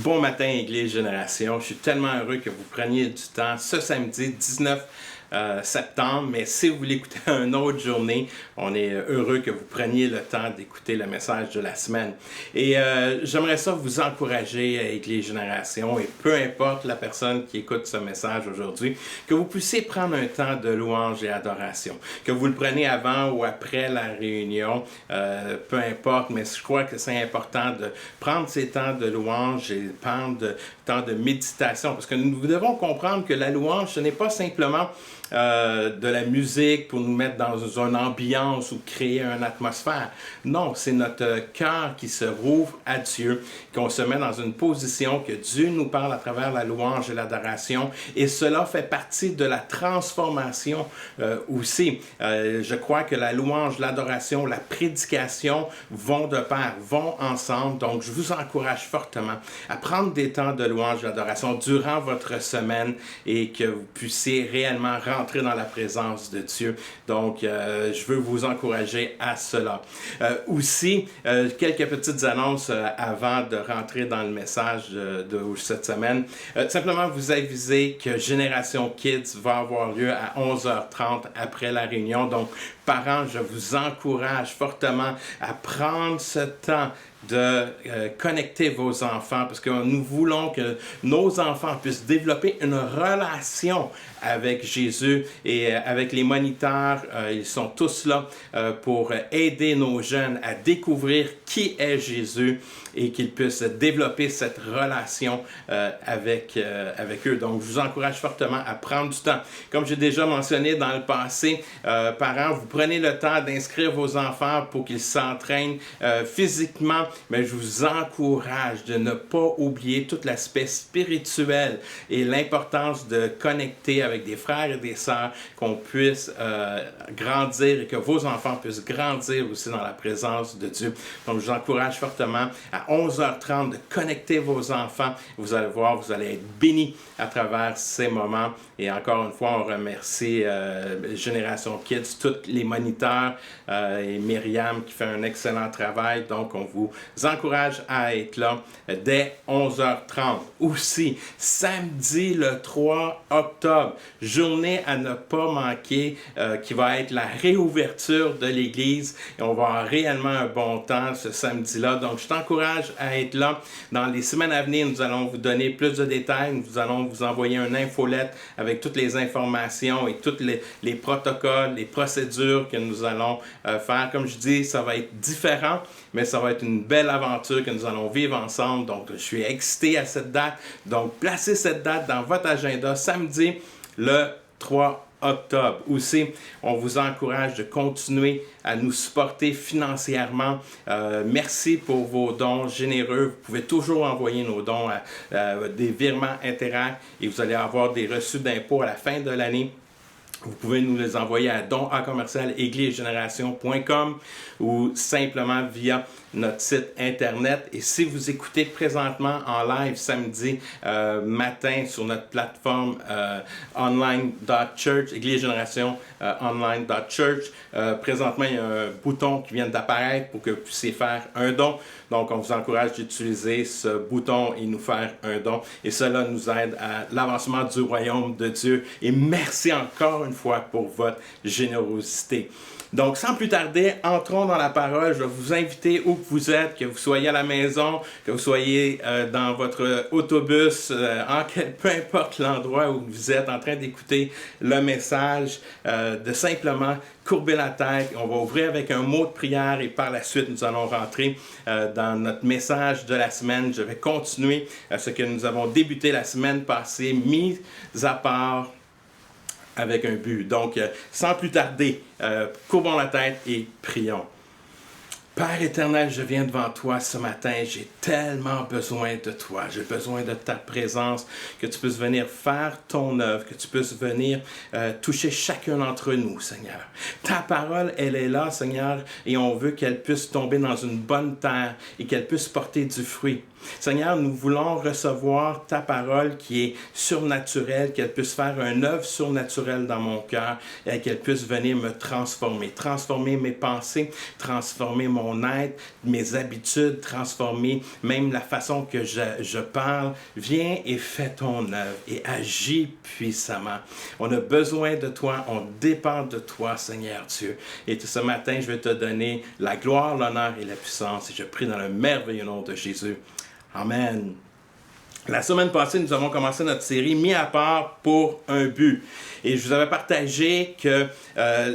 Bon matin, Église Génération. Je suis tellement heureux que vous preniez du temps ce samedi 19 septembre, mais si vous l'écoutez à une autre journée, on est heureux que vous preniez le temps d'écouter le message de la semaine. Et j'aimerais ça vous encourager à Église Génération, et peu importe la personne qui écoute ce message aujourd'hui, que vous puissiez prendre un temps de louange et adoration. Que vous le preniez avant ou après la réunion, peu importe, mais je crois que c'est important de prendre ces temps de louange et prendre de temps de méditation, parce que nous devons comprendre que la louange, ce n'est pas simplement de la musique pour nous mettre dans une ambiance ou créer une atmosphère. Non, c'est notre cœur qui se rouvre à Dieu, qu'on se met dans une position que Dieu nous parle à travers la louange et l'adoration, et cela fait partie de la transformation aussi. Je crois que la louange, l'adoration, la prédication vont de pair, vont ensemble. Donc, je vous encourage fortement à prendre des temps de louange et d'adoration durant votre semaine et que vous puissiez réellement rentrer dans la présence de Dieu. Donc, je veux vous encourager à cela. Aussi, quelques petites annonces avant de rentrer dans le message de cette semaine. Simplement vous aviser que Génération Kids va avoir lieu à 11h30 après la réunion. Donc, parents, je vous encourage fortement à prendre ce temps de connecter vos enfants, parce que nous voulons que nos enfants puissent développer une relation avec Jésus et avec les moniteurs. Ils sont tous là pour aider nos jeunes à découvrir qui est Jésus et qu'ils puissent développer cette relation avec eux. Donc, je vous encourage fortement à prendre du temps. Comme j'ai déjà mentionné dans le passé, parents, vous prenez le temps d'inscrire vos enfants pour qu'ils s'entraînent physiquement, mais je vous encourage de ne pas oublier tout l'aspect spirituel et l'importance de connecter avec des frères et des sœurs, qu'on puisse grandir et que vos enfants puissent grandir aussi dans la présence de Dieu. Donc, je vous encourage fortement à 11h30 de connecter vos enfants. Vous allez voir, vous allez être bénis à travers ces moments. Et encore une fois, on remercie Génération Kids, tous les moniteurs et Myriam qui fait un excellent travail. Donc, on vous encourage à être là dès 11h30. Aussi, samedi le 3 octobre, journée à ne pas manquer, qui va être la réouverture de l'Église. Et on va avoir réellement un bon temps ce samedi-là. Donc, je t'encourage à être là. Dans les semaines à venir, nous allons vous donner plus de détails. Nous allons vous envoyer une infolette avec toutes les informations et tous les protocoles, les procédures que nous allons faire. Comme je dis, ça va être différent, mais ça va être une belle aventure que nous allons vivre ensemble. Donc, je suis excité à cette date. Donc, placez cette date dans votre agenda, samedi, le 3 octobre. Aussi, on vous encourage de continuer à nous supporter financièrement. Merci pour vos dons généreux. Vous pouvez toujours envoyer nos dons à des virements Interact et vous allez avoir des reçus d'impôts à la fin de l'année. Vous pouvez nous les envoyer à don@églisegeneration.com ou simplement via notre site internet. Et si vous écoutez présentement en live samedi matin sur notre plateforme online.church, Église Génération online.church, présentement il y a un bouton qui vient d'apparaître pour que vous puissiez faire un don. Donc on vous encourage d'utiliser ce bouton et nous faire un don. Et cela nous aide à l'avancement du royaume de Dieu. Et merci encore une fois pour votre générosité. Donc, sans plus tarder, entrons dans la parole. Je vais vous inviter où que vous êtes, que vous soyez à la maison, que vous soyez dans votre autobus, peu importe l'endroit où vous êtes en train d'écouter le message, de simplement courber la tête. On va ouvrir avec un mot de prière et par la suite, nous allons rentrer dans notre message de la semaine. Je vais continuer ce que nous avons débuté la semaine passée, mis à part avec un but. Donc, sans plus tarder, courbons la tête et prions. Père éternel, je viens devant toi ce matin. J'ai tellement besoin de toi. J'ai besoin de ta présence, que tu puisses venir faire ton œuvre, que tu puisses venir toucher chacun d'entre nous, Seigneur. Ta parole, elle est là, Seigneur, et on veut qu'elle puisse tomber dans une bonne terre et qu'elle puisse porter du fruit. Seigneur, nous voulons recevoir ta parole qui est surnaturelle, qu'elle puisse faire une œuvre surnaturelle dans mon cœur et qu'elle puisse venir me transformer mes pensées, transformer mon mon être, mes habitudes, transformer même la façon que je parle. Viens et fais ton œuvre et agis puissamment. On a besoin de toi, on dépend de toi, Seigneur Dieu. Et ce matin, je vais te donner la gloire, l'honneur et la puissance. Et je prie dans le merveilleux nom de Jésus. Amen. La semaine passée, nous avons commencé notre série « Mis à part pour un but ». Et je vous avais partagé que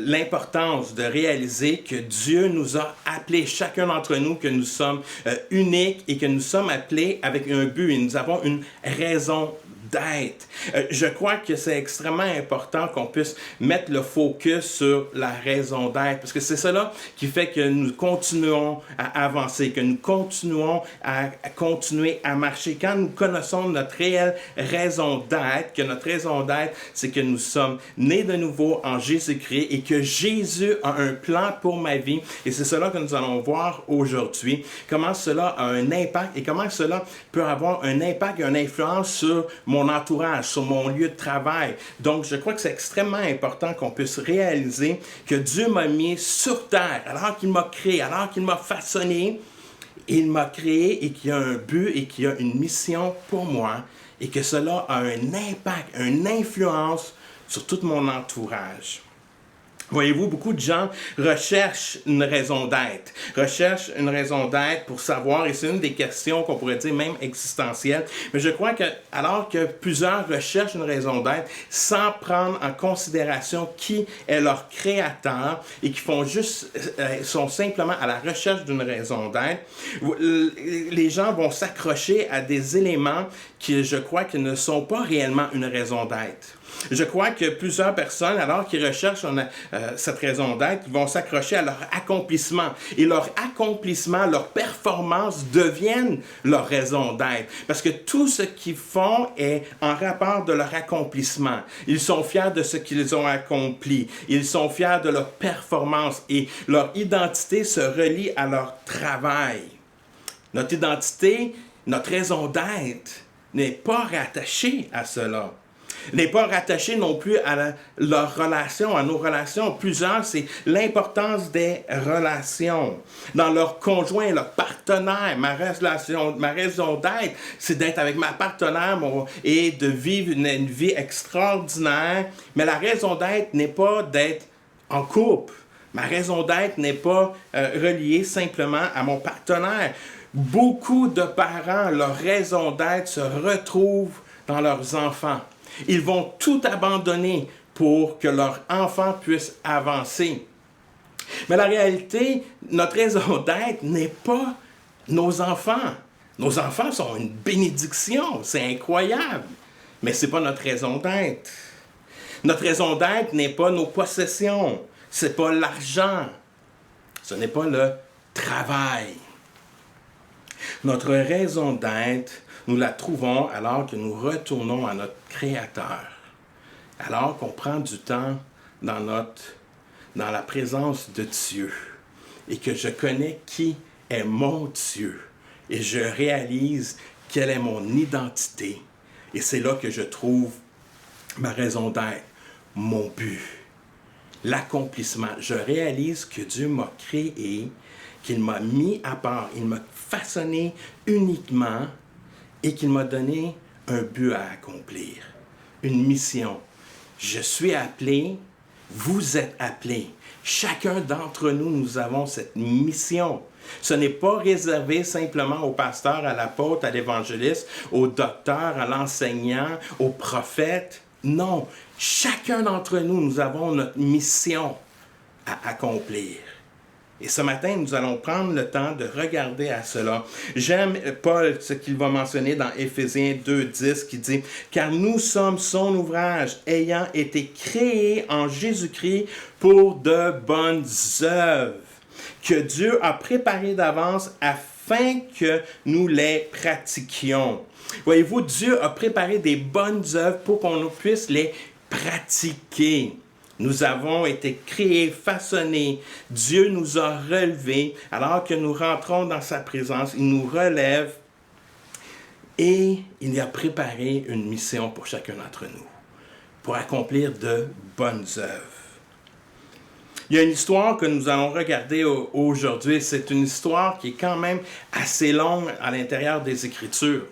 l'importance de réaliser que Dieu nous a appelés, chacun d'entre nous, que nous sommes uniques et que nous sommes appelés avec un but et nous avons une raison d'être. Je crois que c'est extrêmement important qu'on puisse mettre le focus sur la raison d'être, parce que c'est cela qui fait que nous continuons à avancer, que nous continuons à continuer à marcher. Quand nous connaissons notre réelle raison d'être, que notre raison d'être, c'est que nous sommes nés de nouveau en Jésus-Christ et que Jésus a un plan pour ma vie. Et c'est cela que nous allons voir aujourd'hui, comment cela a un impact et comment cela peut avoir un impact et une influence sur mon entourage, sur mon lieu de travail. Donc, je crois que c'est extrêmement important qu'on puisse réaliser que Dieu m'a mis sur terre, alors qu'il m'a créé, alors qu'il m'a façonné. Il m'a créé et qu'il y a un but et qu'il y a une mission pour moi et que cela a un impact, une influence sur tout mon entourage. Voyez-vous, beaucoup de gens recherchent une raison d'être, pour savoir, et c'est une des questions qu'on pourrait dire même existentielle, mais je crois que alors que plusieurs recherchent une raison d'être sans prendre en considération qui est leur créateur et qui sont simplement à la recherche d'une raison d'être, les gens vont s'accrocher à des éléments qui, je crois, qui ne sont pas réellement une raison d'être. Je crois que plusieurs personnes, alors qu'ils recherchent cette raison d'être, vont s'accrocher à leur accomplissement. Et leur accomplissement, leur performance deviennent leur raison d'être. Parce que tout ce qu'ils font est en rapport de leur accomplissement. Ils sont fiers de ce qu'ils ont accompli. Ils sont fiers de leur performance. Et leur identité se relie à leur travail. Notre identité, notre raison d'être n'est pas rattachée à cela. N'est pas rattaché non plus à leurs relations, à nos relations. Plusieurs, c'est l'importance des relations. Dans leur conjoint, leur partenaire, ma raison d'être, c'est d'être avec ma partenaire et de vivre une vie extraordinaire. Mais la raison d'être n'est pas d'être en couple. Ma raison d'être n'est pas reliée simplement à mon partenaire. Beaucoup de parents, leur raison d'être se retrouve dans leurs enfants. Ils vont tout abandonner pour que leur enfant puisse avancer. Mais la réalité, notre raison d'être n'est pas nos enfants. Nos enfants sont une bénédiction, c'est incroyable. Mais ce n'est pas notre raison d'être. Notre raison d'être n'est pas nos possessions, ce n'est pas l'argent, ce n'est pas le travail. Notre raison d'être, nous la trouvons alors que nous retournons à notre Créateur, alors qu'on prend du temps dans la présence de Dieu et que je connais qui est mon Dieu et je réalise quelle est mon identité. Et c'est là que je trouve ma raison d'être, mon but, l'accomplissement. Je réalise que Dieu m'a créé, qu'il m'a mis à part, il m'a façonné uniquement et qu'il m'a donné un but à accomplir, une mission. Je suis appelé, vous êtes appelés. Chacun d'entre nous, nous avons cette mission. Ce n'est pas réservé simplement au pasteur, à l'apôtre, à l'évangéliste, au docteur, à l'enseignant, au prophète. Non, chacun d'entre nous, nous avons notre mission à accomplir. Et ce matin, nous allons prendre le temps de regarder à cela. J'aime Paul, ce qu'il va mentionner dans Éphésiens 2:10, qui dit « Car nous sommes son ouvrage, ayant été créés en Jésus-Christ pour de bonnes œuvres, que Dieu a préparées d'avance afin que nous les pratiquions. » Voyez-vous, Dieu a préparé des bonnes œuvres pour qu'on puisse les pratiquer. Nous avons été créés, façonnés. Dieu nous a relevés. Alors que nous rentrons dans sa présence, il nous relève et il a préparé une mission pour chacun d'entre nous, pour accomplir de bonnes œuvres. Il y a une histoire que nous allons regarder aujourd'hui. C'est une histoire qui est quand même assez longue à l'intérieur des Écritures.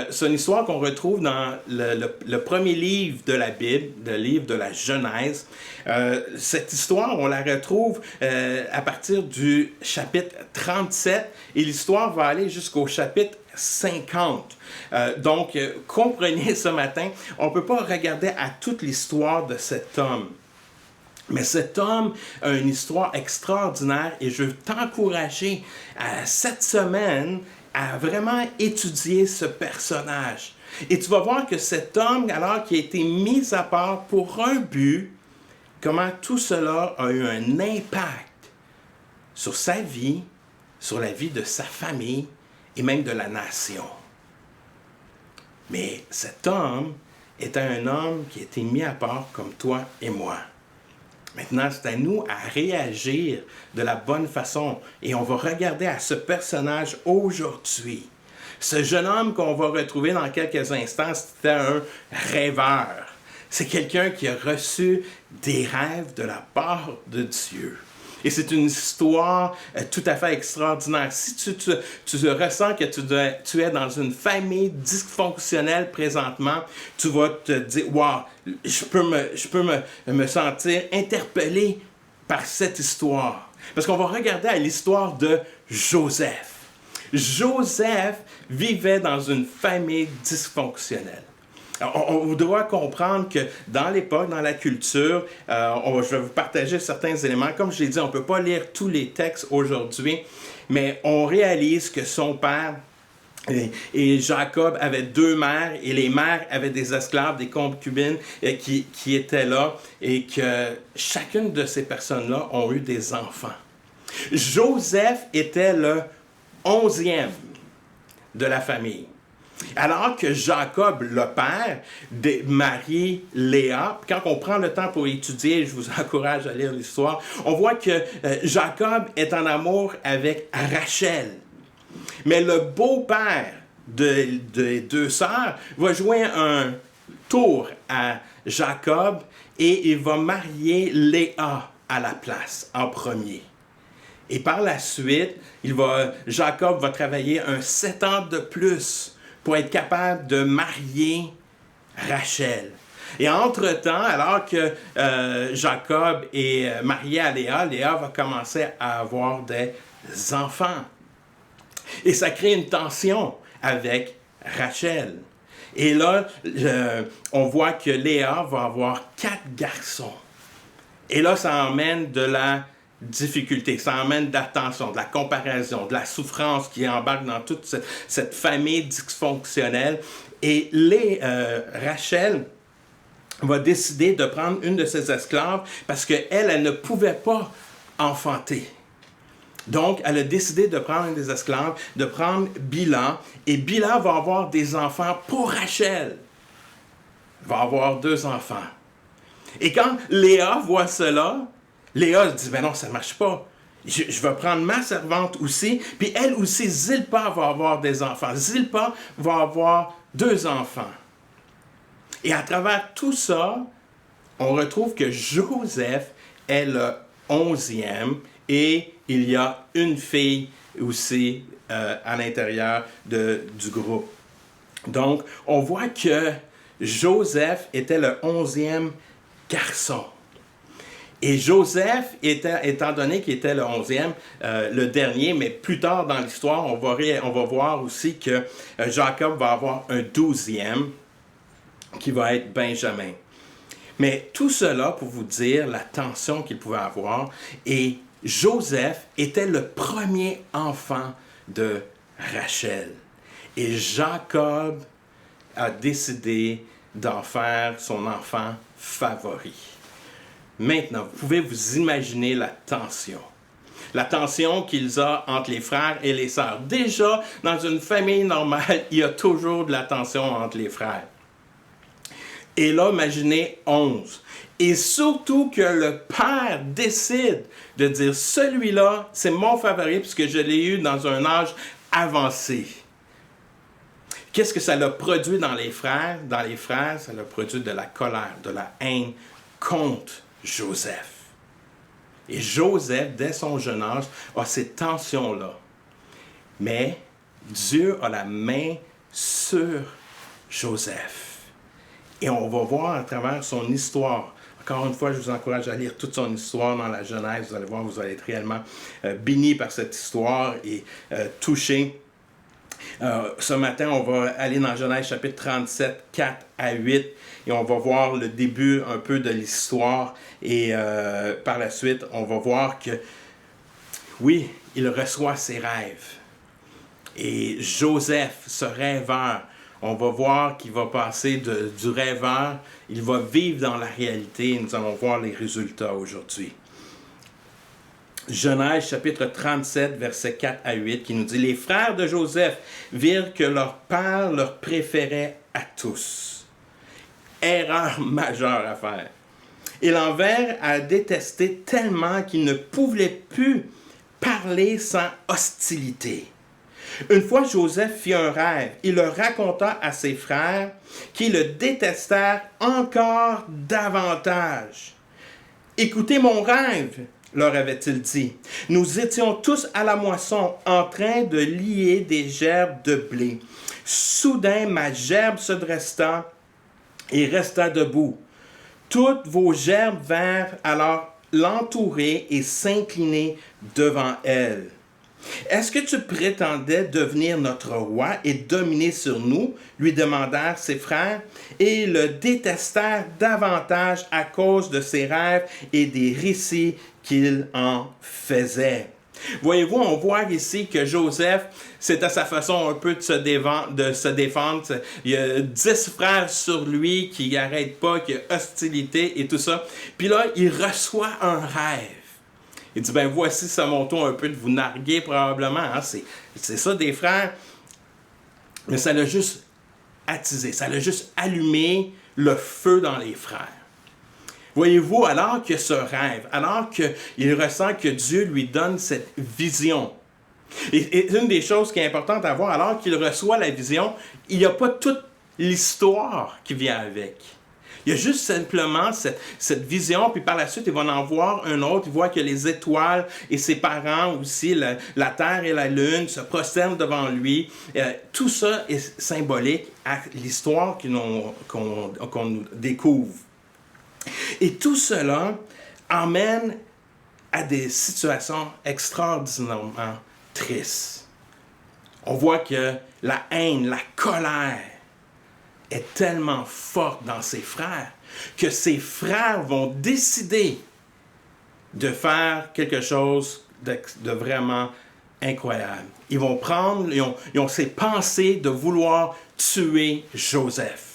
C'est une histoire qu'on retrouve dans le premier livre de la Bible, le livre de la Genèse. Cette histoire, on la retrouve à partir du chapitre 37 et l'histoire va aller jusqu'au chapitre 50. Donc, comprenez ce matin, on ne peut pas regarder à toute l'histoire de cet homme. Mais cet homme a une histoire extraordinaire et je veux t'encourager cette semaine à vraiment étudier ce personnage. Et tu vas voir que cet homme, alors qui a été mis à part pour un but, comment tout cela a eu un impact sur sa vie, sur la vie de sa famille et même de la nation. Mais cet homme était un homme qui a été mis à part comme toi et moi. Maintenant, c'est à nous à réagir de la bonne façon. Et on va regarder à ce personnage aujourd'hui. Ce jeune homme qu'on va retrouver dans quelques instants, c'était un rêveur. C'est quelqu'un qui a reçu des rêves de la part de Dieu. Et c'est une histoire tout à fait extraordinaire. Si tu ressens que tu es dans une famille dysfonctionnelle présentement, tu vas te dire, « Wow, je peux me sentir interpellé par cette histoire. » Parce qu'on va regarder à l'histoire de Joseph. Joseph vivait dans une famille dysfonctionnelle. On doit comprendre que dans l'époque, dans la culture, je vais vous partager certains éléments. Comme je l'ai dit, on ne peut pas lire tous les textes aujourd'hui, mais on réalise que son père et Jacob avaient deux mères, et les mères avaient des esclaves, des concubines qui étaient là, et que chacune de ces personnes-là ont eu des enfants. Joseph était le 11e de la famille. Alors que Jacob, le père, marie Léa, quand on prend le temps pour étudier, je vous encourage à lire l'histoire, on voit que Jacob est en amour avec Rachel. Mais le beau-père des deux sœurs va jouer un tour à Jacob et il va marier Léa à la place en premier. Et par la suite, Jacob va travailler 7 ans de plus pour être capable de marier Rachel. Et entre-temps, alors que Jacob est marié à Léa, Léa va commencer à avoir des enfants. Et ça crée une tension avec Rachel. Et là, on voit que Léa va avoir 4 garçons. Et là, ça emmène de la difficulté, ça emmène de la tension, de la comparaison, de la souffrance qui embarque dans toute cette famille dysfonctionnelle. Et Rachel va décider de prendre une de ses esclaves parce qu'elle ne pouvait pas enfanter. Donc, elle a décidé de prendre une des esclaves, de prendre Bilha, et Bilha va avoir des enfants pour Rachel. Elle va avoir 2 enfants. Et quand Léa voit cela, Léa se dit, ben non, ça ne marche pas. Je vais prendre ma servante aussi, puis elle aussi, Zilpa va avoir des enfants. Zilpa va avoir 2 enfants. Et à travers tout ça, on retrouve que Joseph est le 11e et il y a une fille aussi à l'intérieur du groupe. Donc, on voit que Joseph était le 11e garçon. Et Joseph, étant donné qu'il était le 11e, le dernier, mais plus tard dans l'histoire, on va voir aussi que Jacob va avoir un 12e qui va être Benjamin. Mais tout cela pour vous dire la tension qu'il pouvait avoir. Et Joseph était le premier enfant de Rachel. Et Jacob a décidé d'en faire son enfant favori. Maintenant, vous pouvez vous imaginer la tension. La tension qu'ils ont entre les frères et les sœurs. Déjà, dans une famille normale, il y a toujours de la tension entre les frères. Et là, imaginez 11. Et surtout que le père décide de dire, celui-là, c'est mon favori puisque je l'ai eu dans un âge avancé. Qu'est-ce que ça l'a produit dans les frères? Dans les frères, ça l'a produit de la colère, de la haine contre Joseph. Et Joseph, dès son jeune âge, a ces tensions-là. Mais Dieu a la main sur Joseph. Et on va voir à travers son histoire. Encore une fois, je vous encourage à lire toute son histoire dans la Genèse. Vous allez voir, vous allez être réellement bénis par cette histoire et touchés. Ce matin, on va aller dans Genèse chapitre 37, 4 à 8. Et on va voir le début un peu de l'histoire. Et par la suite, on va voir que, oui, il reçoit ses rêves. Et Joseph, ce rêveur, on va voir qu'il va passer du rêveur, il va vivre dans la réalité et nous allons voir les résultats aujourd'hui. Genèse chapitre 37, versets 4 à 8, qui nous dit « Les frères de Joseph virent que leur père leur préférait à tous. » Erreur majeure à faire. Ils l'envinrent à détester tellement qu'ils ne pouvaient plus parler sans hostilité. Une fois, Joseph fit un rêve. Il le raconta à ses frères qui le détestèrent encore davantage. « Écoutez mon rêve, leur avait-il dit. Nous étions tous à la moisson en train de lier des gerbes de blé. Soudain, ma gerbe se dressa et resta debout. Toutes vos gerbes vinrent alors l'entourer et s'incliner devant elle. Est-ce que tu prétendais devenir notre roi et dominer sur nous? Lui demandèrent ses frères, et le détestèrent davantage à cause de ses rêves et des récits qu'il en faisait. Voyez-vous, on voit ici que Joseph, c'est à sa façon un peu de se défendre. Il y a 10 frères sur lui qui n'arrêtent pas, qui a hostilité et tout ça. Puis là, il reçoit un rêve. Il dit, ben voici, c'est mon tour un peu de vous narguer probablement. Hein? C'est ça des frères. Mais ça l'a juste attisé, ça l'a juste allumé le feu dans les frères. Voyez-vous, alors que ce rêve, alors qu'il ressent que Dieu lui donne cette vision, et une des choses qui est importante à voir, alors qu'il reçoit la vision, il n'y a pas toute l'histoire qui vient avec. Il y a juste simplement cette vision, puis par la suite, il va en voir un autre. Il voit que les étoiles et ses parents aussi, la terre et la lune, se prosternent devant lui. Tout ça est symbolique à l'histoire qu'on découvre. Et tout cela emmène à des situations extraordinairement tristes. On voit que la haine, la colère est tellement forte dans ses frères que ses frères vont décider de faire quelque chose de vraiment incroyable. Ils vont prendre, ils ont ces pensées de vouloir tuer Joseph.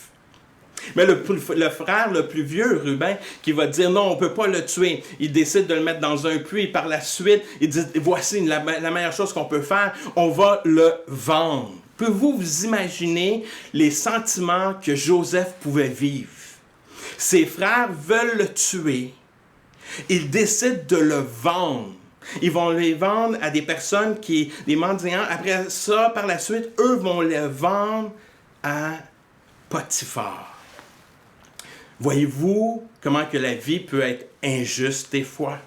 Mais le frère le plus vieux, Ruben, qui va dire non, on ne peut pas le tuer. Il décide de le mettre dans un puits. Par la suite, il dit voici la meilleure chose qu'on peut faire, on va le vendre. Pouvez-vous vous imaginer les sentiments que Joseph pouvait vivre? Ses frères veulent le tuer. Ils décident de le vendre. Ils vont les vendre à des personnes des mendiants. Après ça, par la suite, eux vont les vendre à Potiphar. Voyez-vous comment que la vie peut être injuste des fois?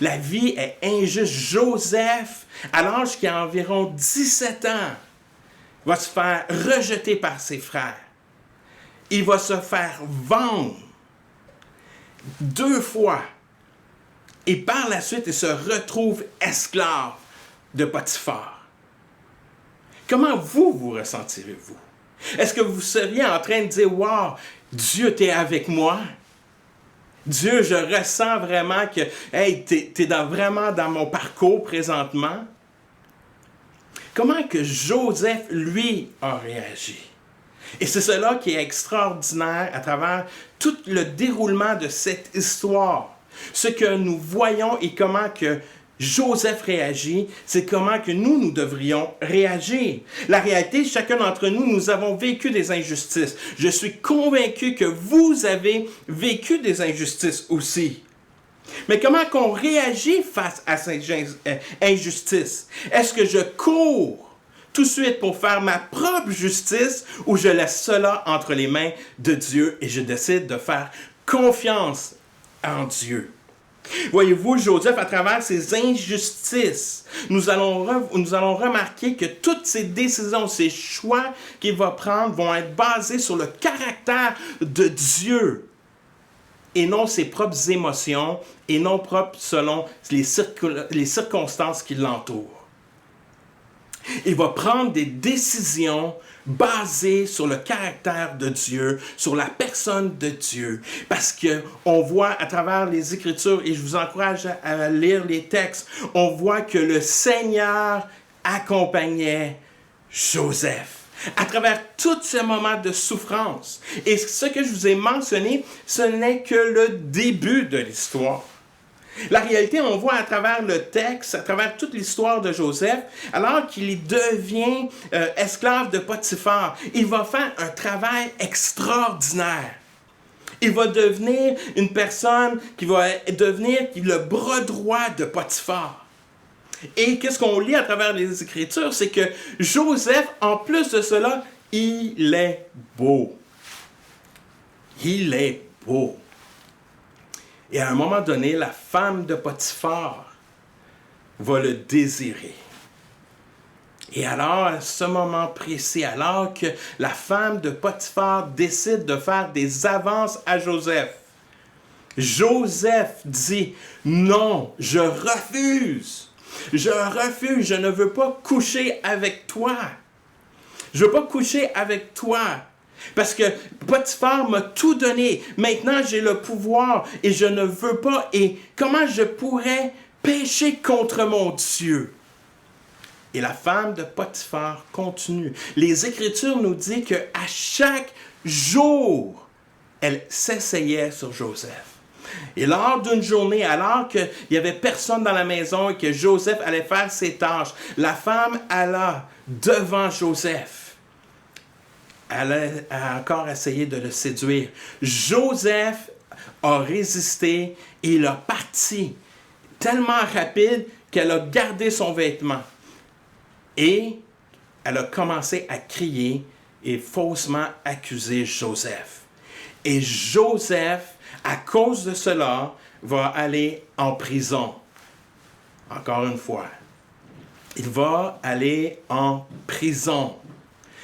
La vie est injuste. Joseph, à l'âge qui a environ 17 ans, va se faire rejeter par ses frères. Il va se faire vendre 2 fois. Et par la suite, il se retrouve esclave de Potiphar. Comment vous ressentirez-vous? Est-ce que vous seriez en train de dire « Wow, Dieu, t'es avec moi? Dieu, je ressens vraiment que hey, t'es vraiment dans mon parcours présentement. » Comment que Joseph, lui, a réagi? Et c'est cela qui est extraordinaire à travers tout le déroulement de cette histoire. Ce que nous voyons et comment que Joseph réagit, c'est comment que nous devrions réagir. La réalité, chacun d'entre nous, nous avons vécu des injustices. Je suis convaincu que vous avez vécu des injustices aussi. Mais comment qu'on réagit face à ces injustices? Est-ce que je cours tout de suite pour faire ma propre justice ou je laisse cela entre les mains de Dieu et je décide de faire confiance en Dieu? Voyez-vous, Joseph, à travers ses injustices, nous allons remarquer que toutes ses décisions, ses choix qu'il va prendre vont être basés sur le caractère de Dieu et non ses propres émotions et non propres selon les circonstances qui l'entourent. Il va prendre des décisions basées sur le caractère de Dieu, sur la personne de Dieu. Parce qu'on voit à travers les Écritures, et je vous encourage à lire les textes, on voit que le Seigneur accompagnait Joseph à travers tous ces moments de souffrance. Et ce que je vous ai mentionné, ce n'est que le début de l'histoire. La réalité, on voit à travers le texte, à travers toute l'histoire de Joseph, alors qu'il devient esclave de Potiphar, il va faire un travail extraordinaire. Il va devenir une personne qui va devenir le bras droit de Potiphar. Et qu'est-ce qu'on lit à travers les Écritures? C'est que Joseph, en plus de cela, il est beau. Il est beau. Et à un moment donné, la femme de Potiphar va le désirer. Et alors, à ce moment précis, alors que la femme de Potiphar décide de faire des avances à Joseph, Joseph dit, non, je refuse. Je refuse, je ne veux pas coucher avec toi. Je ne veux pas coucher avec toi. Parce que Potiphar m'a tout donné. Maintenant, j'ai le pouvoir et je ne veux pas. Et comment je pourrais pécher contre mon Dieu? Et la femme de Potiphar continue. Les Écritures nous disent qu'à chaque jour, elle s'essayait sur Joseph. Et lors d'une journée, alors qu'il n'y avait personne dans la maison et que Joseph allait faire ses tâches, la femme alla devant Joseph. Elle a encore essayé de le séduire. Joseph a résisté et il a parti tellement rapide qu'elle a gardé son vêtement. Et elle a commencé à crier et faussement accuser Joseph. Et Joseph, à cause de cela, va aller en prison. Encore une fois. Il va aller en prison.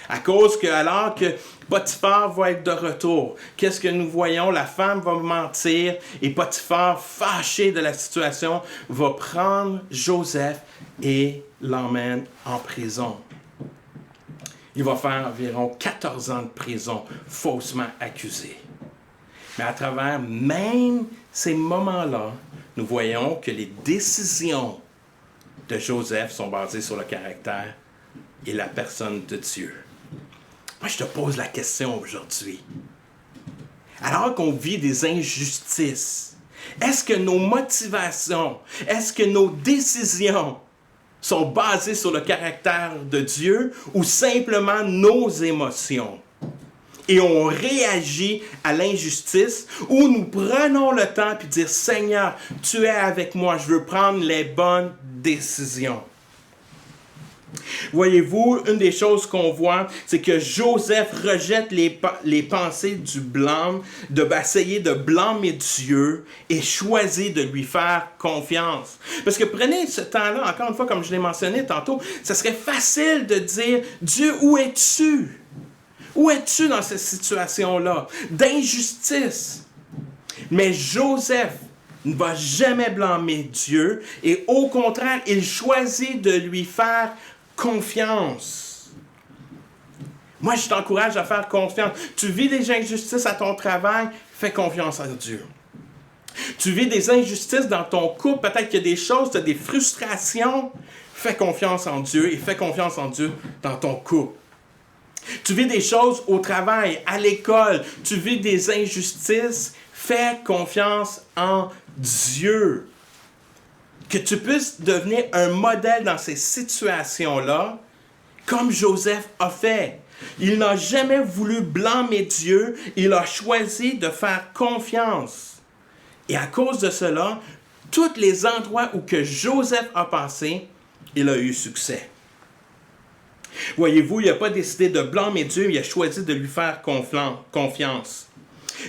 À cause que, alors que Potiphar va être de retour, qu'est-ce que nous voyons? La femme va mentir et Potiphar, fâché de la situation, va prendre Joseph et l'emmène en prison. Il va faire environ 14 ans de prison, faussement accusé. Mais à travers même ces moments-là, nous voyons que les décisions de Joseph sont basées sur le caractère et la personne de Dieu. Moi, je te pose la question aujourd'hui. Alors qu'on vit des injustices, est-ce que nos motivations, est-ce que nos décisions sont basées sur le caractère de Dieu ou simplement nos émotions? Et on réagit à l'injustice ou nous prenons le temps et dire « Seigneur, tu es avec moi, je veux prendre les bonnes décisions. » Voyez-vous, une des choses qu'on voit, c'est que Joseph rejette les pensées du blâme, d'essayer de blâmer Dieu et choisit de lui faire confiance. Parce que prenez ce temps-là, encore une fois, comme je l'ai mentionné tantôt, ça serait facile de dire « Dieu, où es-tu? Où es-tu dans cette situation-là d'injustice? » Mais Joseph ne va jamais blâmer Dieu et au contraire, il choisit de lui faire confiance. Moi, je t'encourage à faire confiance. Tu vis des injustices à ton travail, fais confiance à Dieu. Tu vis des injustices dans ton couple, peut-être qu'il y a des choses, tu as des frustrations, fais confiance en Dieu et fais confiance en Dieu dans ton couple. Tu vis des choses au travail, à l'école, tu vis des injustices, fais confiance en Dieu. Que tu puisses devenir un modèle dans ces situations-là, comme Joseph a fait. Il n'a jamais voulu blâmer Dieu, il a choisi de faire confiance. Et à cause de cela, tous les endroits où que Joseph a passé, il a eu succès. Voyez-vous, il n'a pas décidé de blâmer Dieu, il a choisi de lui faire confiance.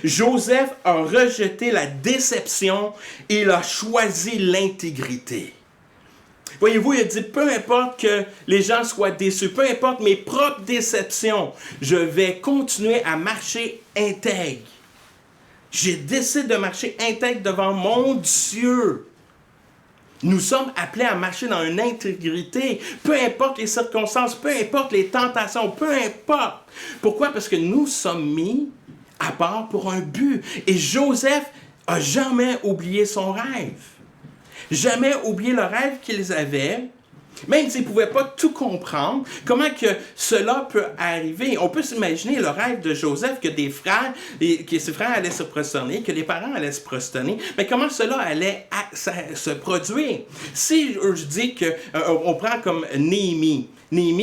Joseph a rejeté la déception et il a choisi l'intégrité. Voyez-vous, il a dit, peu importe que les gens soient déçus, peu importe mes propres déceptions, je vais continuer à marcher intègre. J'ai décidé de marcher intègre devant mon Dieu. Nous sommes appelés à marcher dans une intégrité, peu importe les circonstances, peu importe les tentations, peu importe. Pourquoi? Parce que nous sommes mis à part pour un but. Et Joseph n'a jamais oublié son rêve. Jamais oublié le rêve qu'ils avaient, même s'ils ne pouvaient pas tout comprendre. Comment que cela peut arriver? On peut s'imaginer le rêve de Joseph, que des frères, que ses frères allaient se prosterner, que les parents allaient se prosterner, mais comment cela allait se produire? Si je dis qu'on prend comme Néhémie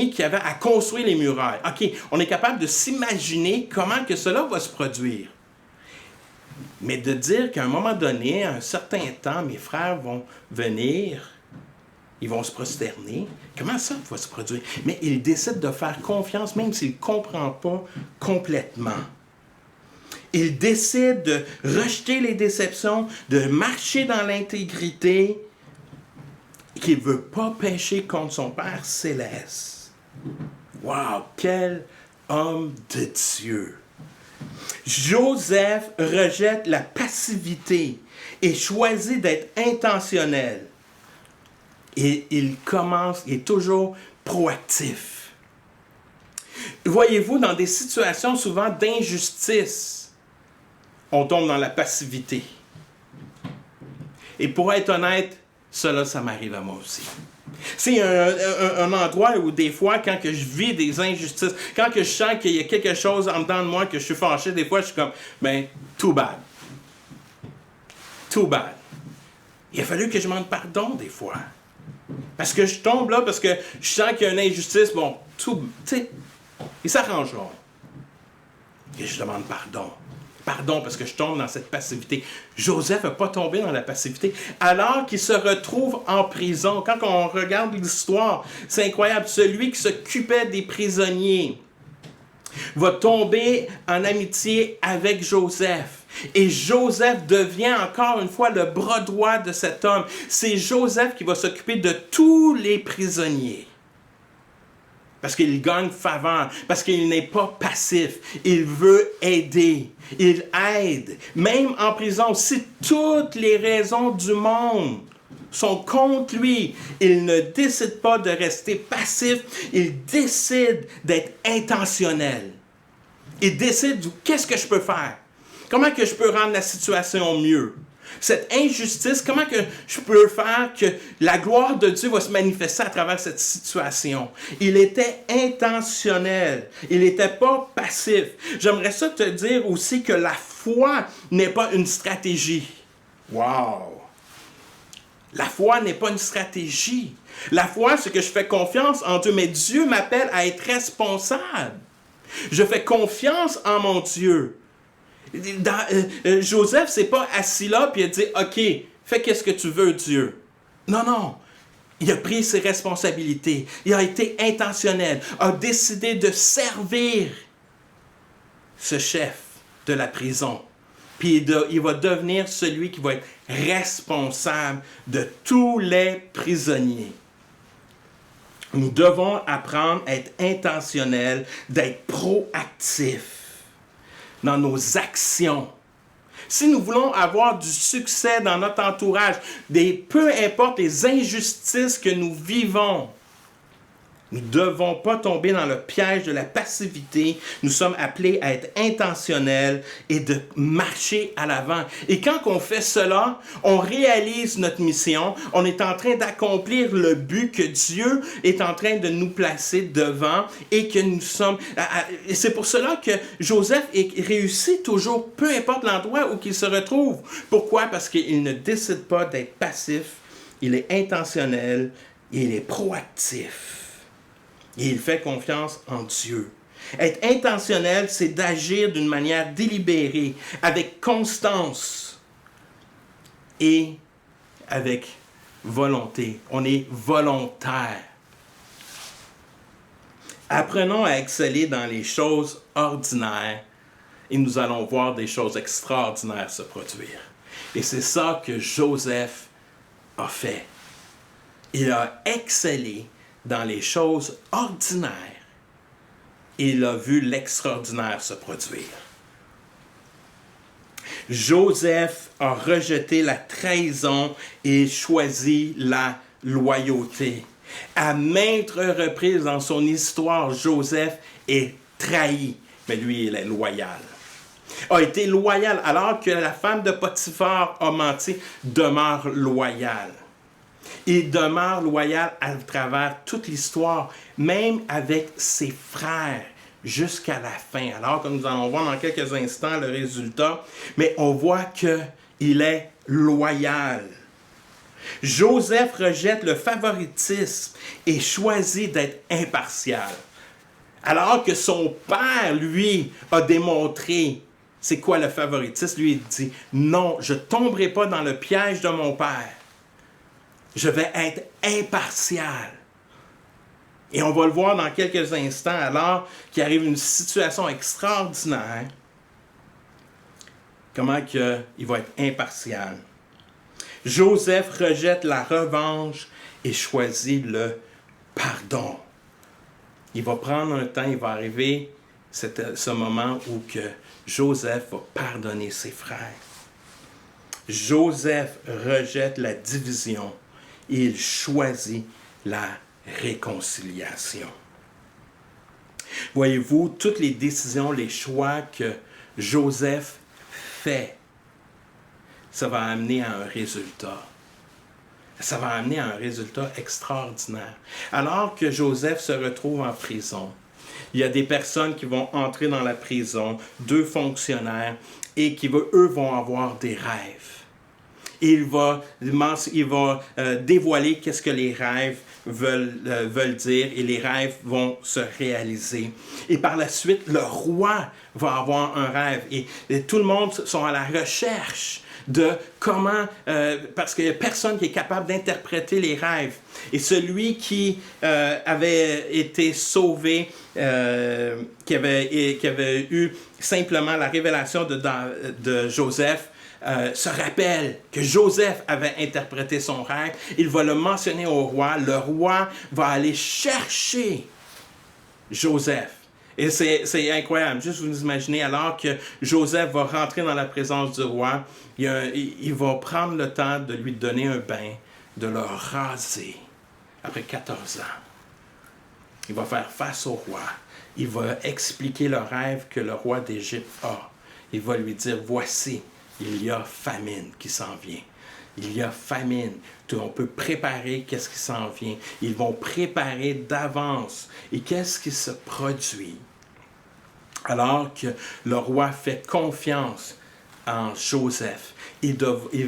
qui avait à construire les murailles, OK, on est capable de s'imaginer comment que cela va se produire. Mais de dire qu'à un moment donné, à un certain temps, mes frères vont venir, ils vont se prosterner. Comment ça va se produire? Mais il décide de faire confiance, même s'il ne comprend pas complètement. Il décide de rejeter les déceptions, de marcher dans l'intégrité, qu'il ne veut pas pécher contre son Père céleste. Wow, quel homme de Dieu! Joseph rejette la passivité et choisit d'être intentionnel. Et il est toujours proactif. Voyez-vous, dans des situations souvent d'injustice, on tombe dans la passivité. Et pour être honnête, ça m'arrive à moi aussi. C'est un endroit où des fois, quand que je vis des injustices, quand que je sens qu'il y a quelque chose en dedans de moi, que je suis fâché, des fois je suis comme, too bad. Too bad. Il a fallu que je demande pardon des fois. Parce que je tombe là, parce que je sens qu'il y a une injustice, ils s'arrangeront. Et je demande pardon. Pardon, parce que je tombe dans cette passivité. Joseph n'a pas tombé dans la passivité, alors qu'il se retrouve en prison. Quand on regarde l'histoire, c'est incroyable. Celui qui s'occupait des prisonniers va tomber en amitié avec Joseph. Et Joseph devient encore une fois le bras droit de cet homme. C'est Joseph qui va s'occuper de tous les prisonniers. Parce qu'il gagne faveur, parce qu'il n'est pas passif. Il veut aider. Il aide. Même en prison, si toutes les raisons du monde sont contre lui, il ne décide pas de rester passif. Il décide d'être intentionnel. Il décide qu'est-ce que je peux faire? Comment que je peux rendre la situation mieux? Cette injustice, comment que je peux faire que la gloire de Dieu va se manifester à travers cette situation? Il était intentionnel. Il n'était pas passif. J'aimerais ça te dire aussi que la foi n'est pas une stratégie. Wow! La foi n'est pas une stratégie. La foi, c'est que je fais confiance en Dieu, mais Dieu m'appelle à être responsable. Je fais confiance en mon Dieu. Joseph s'est pas assis là puis il a dit « OK, fais qu'est-ce que tu veux, Dieu. » Non. Il a pris ses responsabilités. Il a été intentionnel. A décidé de servir ce chef de la prison. Puis il va devenir celui qui va être responsable de tous les prisonniers. Nous devons apprendre à être intentionnels, d'être proactifs dans nos actions. Si nous voulons avoir du succès dans notre entourage, peu importe les injustices que nous vivons, nous ne devons pas tomber dans le piège de la passivité. Nous sommes appelés à être intentionnels et de marcher à l'avant. Et quand on fait cela, on réalise notre mission. On est en train d'accomplir le but que Dieu est en train de nous placer devant et que nous sommes... Et c'est pour cela que Joseph réussit toujours, peu importe l'endroit où il se retrouve. Pourquoi? Parce qu'il ne décide pas d'être passif. Il est intentionnel et il est proactif. Et il fait confiance en Dieu. Être intentionnel, c'est d'agir d'une manière délibérée, avec constance et avec volonté. On est volontaire. Apprenons à exceller dans les choses ordinaires et nous allons voir des choses extraordinaires se produire. Et c'est ça que Joseph a fait. Il a excellé dans les choses ordinaires. Il a vu l'extraordinaire se produire. Joseph a rejeté la trahison et choisi la loyauté. À maintes reprises dans son histoire, Joseph est trahi, mais lui, il est loyal. A été loyal alors que la femme de Potiphar a menti, demeure loyal. Il demeure loyal à travers toute l'histoire, même avec ses frères, jusqu'à la fin. Alors que nous allons voir dans quelques instants le résultat, mais on voit qu'il est loyal. Joseph rejette le favoritisme et choisit d'être impartial. Alors que son père, lui, a démontré c'est quoi le favoritisme. Lui, il dit, non, je ne tomberai pas dans le piège de mon père. Je vais être impartial. Et on va le voir dans quelques instants, alors qu'il arrive une situation extraordinaire, comment il va être impartial. Joseph rejette la revanche et choisit le pardon. Il va prendre un temps, il va arriver ce moment où que Joseph va pardonner ses frères. Joseph rejette la division et il choisit la réconciliation. Voyez-vous, toutes les décisions, les choix que Joseph fait, ça va amener à un résultat. Ça va amener à un résultat extraordinaire. Alors que Joseph se retrouve en prison, il y a des personnes qui vont entrer dans la prison, 2 fonctionnaires, et qui, eux, vont avoir des rêves. Il va dévoiler qu'est-ce que les rêves veulent dire, et les rêves vont se réaliser. Et par la suite, le roi va avoir un rêve. Et tout le monde sont à la recherche de comment, parce qu'il n'y a personne qui est capable d'interpréter les rêves. Et celui qui avait été sauvé, qui avait eu simplement la révélation de Joseph, se rappelle que Joseph avait interprété son rêve. Il va le mentionner au roi. Le roi va aller chercher Joseph. Et c'est incroyable. Juste vous imaginez, alors que Joseph va rentrer dans la présence du roi, il va prendre le temps de lui donner un bain, de le raser après 14 ans. Il va faire face au roi. Il va expliquer le rêve que le roi d'Égypte a. Il va lui dire, voici, il y a famine qui s'en vient. Il y a famine. On peut préparer qu'est-ce qui s'en vient. Ils vont préparer d'avance. Et qu'est-ce qui se produit? Alors que le roi fait confiance en Joseph, il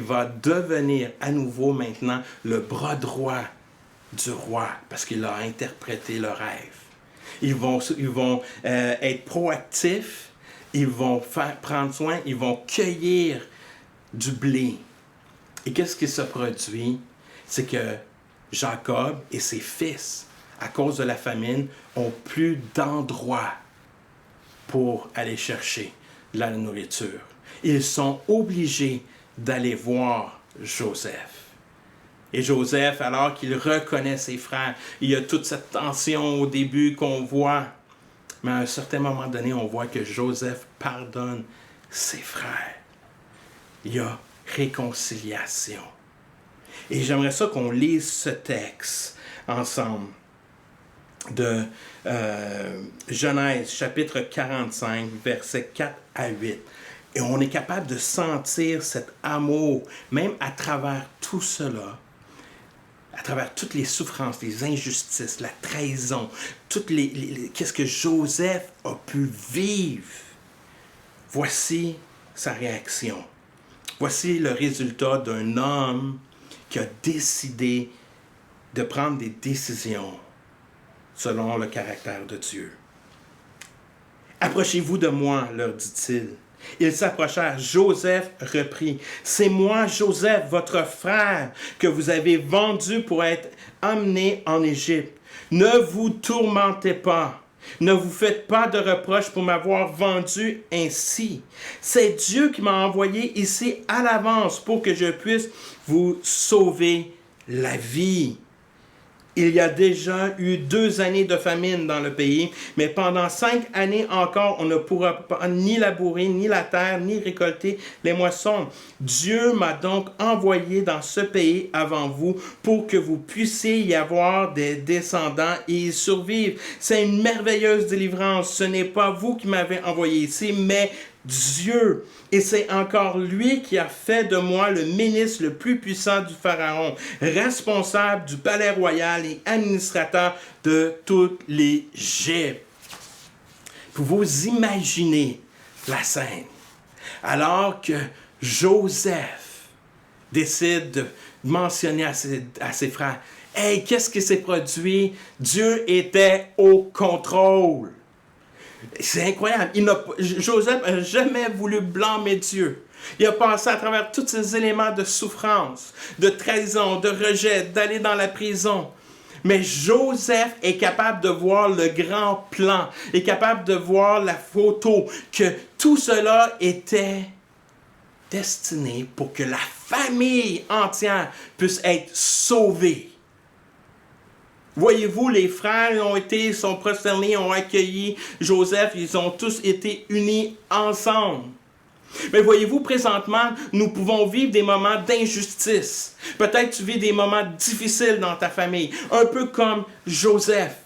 va devenir à nouveau maintenant le bras droit du roi parce qu'il a interprété le rêve. Ils vont être proactifs, ils vont prendre soin, ils vont cueillir du blé. Et qu'est-ce qui se produit? C'est que Jacob et ses fils, à cause de la famine, n'ont plus d'endroit pour aller chercher de la nourriture. Ils sont obligés d'aller voir Joseph. Et Joseph, alors qu'il reconnaît ses frères, il y a toute cette tension au début qu'on voit. Mais à un certain moment donné, on voit que Joseph pardonne ses frères. Il y a réconciliation. Et j'aimerais ça qu'on lise ce texte ensemble de Genèse, chapitre 45, versets 4 à 8. Et on est capable de sentir cet amour, même à travers tout cela, à travers toutes les souffrances, les injustices, la trahison, qu'est-ce que Joseph a pu vivre. Voici sa réaction. Voici le résultat d'un homme qui a décidé de prendre des décisions selon le caractère de Dieu. « Approchez-vous de moi, leur dit-il. » Ils s'approchèrent. Joseph reprit. « C'est moi, Joseph, votre frère, que vous avez vendu pour être emmené en Égypte. Ne vous tourmentez pas, Ne vous faites pas de reproches pour m'avoir vendu ainsi. C'est Dieu qui m'a envoyé ici à l'avance pour que je puisse vous sauver la vie. Il y a déjà eu 2 années de famine dans le pays, mais pendant 5 années encore, on ne pourra pas ni labourer, ni la terre, ni récolter les moissons. Dieu m'a donc envoyé dans ce pays avant vous pour que vous puissiez y avoir des descendants et y survivre. C'est une merveilleuse délivrance. Ce n'est pas vous qui m'avez envoyé ici, mais Dieu. Et c'est encore lui qui a fait de moi le ministre le plus puissant du Pharaon, responsable du palais royal et administrateur de toute l'Égypte. Vous imaginez la scène. Alors que Joseph décide de mentionner à ses frères, « Hey, qu'est-ce qui s'est produit? Dieu était au contrôle. » C'est incroyable. Joseph n'a jamais voulu blâmer Dieu. Il a passé à travers tous ces éléments de souffrance, de trahison, de rejet, d'aller dans la prison. Mais Joseph est capable de voir le grand plan, est capable de voir la photo, que tout cela était destiné pour que la famille entière puisse être sauvée. Voyez-vous, les frères sont prosternés, ont accueilli Joseph, ils ont tous été unis ensemble. Mais voyez-vous, présentement, nous pouvons vivre des moments d'injustice. Peut-être tu vis des moments difficiles dans ta famille, un peu comme Joseph.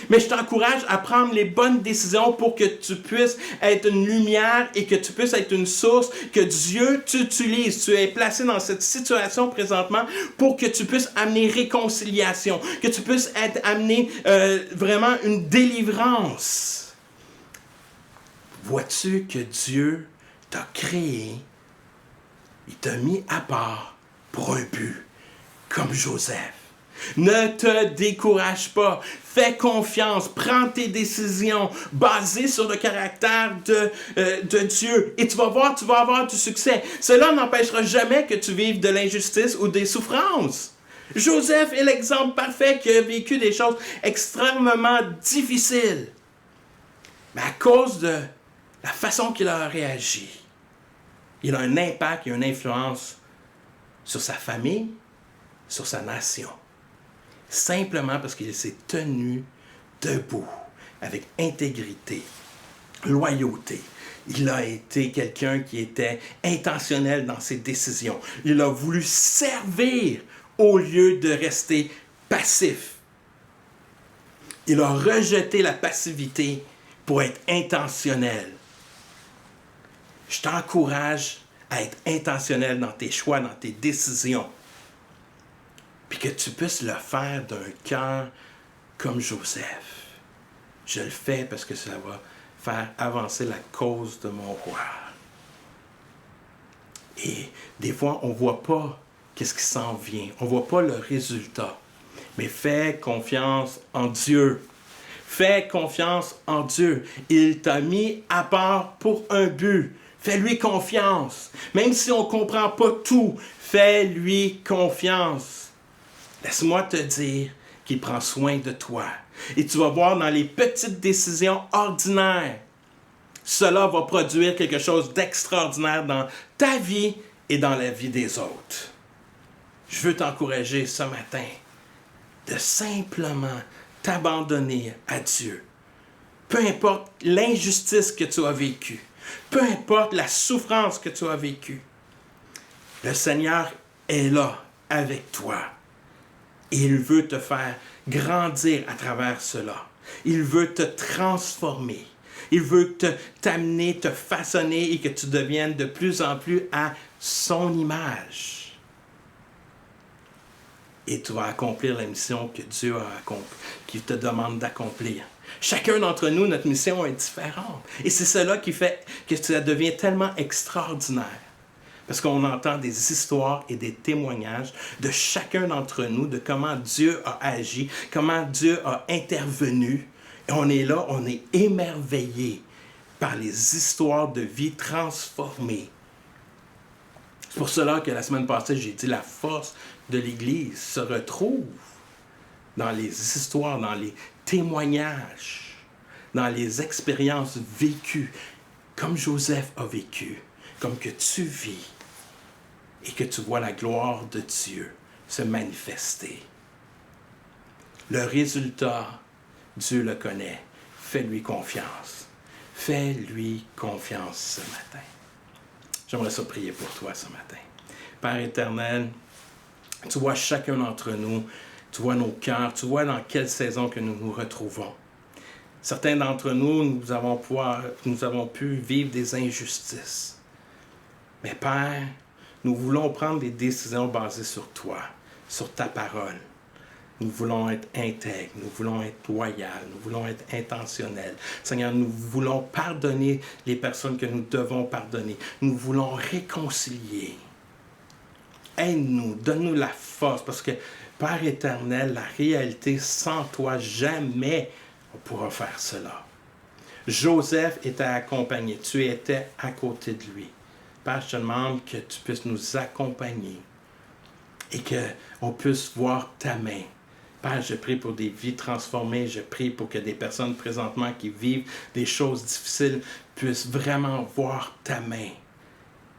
Mais je t'encourage à prendre les bonnes décisions pour que tu puisses être une lumière et que tu puisses être une source, que Dieu t'utilise. Tu es placé dans cette situation présentement pour que tu puisses amener réconciliation, que tu puisses amener vraiment une délivrance. Vois-tu que Dieu t'a créé, il t'a mis à part pour un but, comme Joseph. Ne te décourage pas. Fais confiance. Prends tes décisions basées sur le caractère de Dieu. Et tu vas avoir du succès. Cela n'empêchera jamais que tu vives de l'injustice ou des souffrances. Joseph est l'exemple parfait qui a vécu des choses extrêmement difficiles. Mais à cause de la façon qu'il a réagi, il a un impact et une influence sur sa famille, sur sa nation. Simplement parce qu'il s'est tenu debout, avec intégrité, loyauté. Il a été quelqu'un qui était intentionnel dans ses décisions. Il a voulu servir au lieu de rester passif. Il a rejeté la passivité pour être intentionnel. Je t'encourage à être intentionnel dans tes choix, dans tes décisions. Puis que tu puisses le faire d'un cœur comme Joseph. Je le fais parce que ça va faire avancer la cause de mon roi. Et des fois, on ne voit pas qu'est-ce qui s'en vient. On ne voit pas le résultat. Mais fais confiance en Dieu. Fais confiance en Dieu. Il t'a mis à part pour un but. Fais-lui confiance. Même si on ne comprend pas tout, fais-lui confiance. Laisse-moi te dire qu'il prend soin de toi. Et tu vas voir dans les petites décisions ordinaires, cela va produire quelque chose d'extraordinaire dans ta vie et dans la vie des autres. Je veux t'encourager ce matin de simplement t'abandonner à Dieu. Peu importe l'injustice que tu as vécue, peu importe la souffrance que tu as vécue, le Seigneur est là avec toi. Et il veut te faire grandir à travers cela. Il veut te transformer. Il veut t'amener, te façonner et que tu deviennes de plus en plus à son image. Et tu vas accomplir la mission que Dieu a qui te demande d'accomplir. Chacun d'entre nous, notre mission est différente. Et c'est cela qui fait que ça devient tellement extraordinaire. Parce qu'on entend des histoires et des témoignages de chacun d'entre nous, de comment Dieu a agi, comment Dieu a intervenu. Et on est là, on est émerveillé par les histoires de vie transformées. C'est pour cela que la semaine passée, j'ai dit la force de l'Église se retrouve dans les histoires, dans les témoignages. dans les expériences vécues, comme Joseph a vécu, comme que tu vis, et que tu vois la gloire de Dieu se manifester. Le résultat, Dieu le connaît. Fais-lui confiance. Fais-lui confiance ce matin. J'aimerais ça prier pour toi ce matin. Père éternel, tu vois chacun d'entre nous, tu vois nos cœurs, tu vois dans quelle saison que nous nous retrouvons. Certains d'entre nous, nous avons pu vivre des injustices. Mais Père, nous voulons prendre des décisions basées sur toi, sur ta parole. Nous voulons être intègres, nous voulons être loyaux, nous voulons être intentionnels. Seigneur, nous voulons pardonner les personnes que nous devons pardonner. Nous voulons réconcilier. Aide-nous, donne-nous la force, parce que, Père éternel, la réalité, sans toi, jamais on pourra faire cela. Joseph était accompagné, tu étais à côté de lui. Père, je te demande que tu puisses nous accompagner et qu'on puisse voir ta main. Père, je prie pour des vies transformées, je prie pour que des personnes présentement qui vivent des choses difficiles puissent vraiment voir ta main,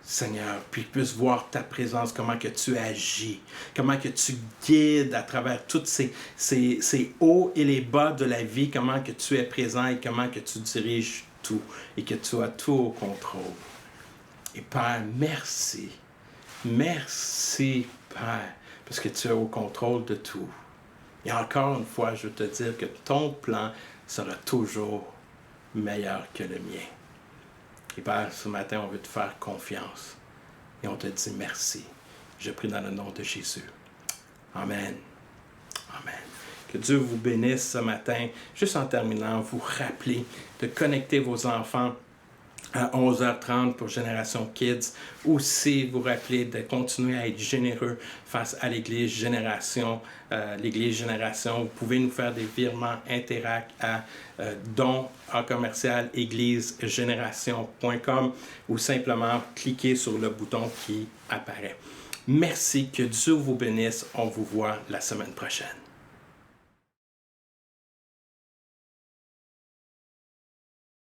Seigneur, puis puissent voir ta présence, comment que tu agis, comment que tu guides à travers tous ces hauts et les bas de la vie, comment que tu es présent et comment que tu diriges tout et que tu as tout au contrôle. Et Père, merci. Merci, Père, parce que tu es au contrôle de tout. Et encore une fois, je veux te dire que ton plan sera toujours meilleur que le mien. Et Père, ce matin, on veut te faire confiance. Et on te dit merci. Je prie dans le nom de Jésus. Amen. Amen. Que Dieu vous bénisse ce matin. Juste en terminant, vous rappelez de connecter vos enfants à 11h30 pour Génération Kids. Aussi, vous rappelez de continuer à être généreux face à l'Église Génération. L'Église Génération, vous pouvez nous faire des virements Interact à dons@églisegeneration.com ou simplement cliquer sur le bouton qui apparaît. Merci, que Dieu vous bénisse. On vous voit la semaine prochaine.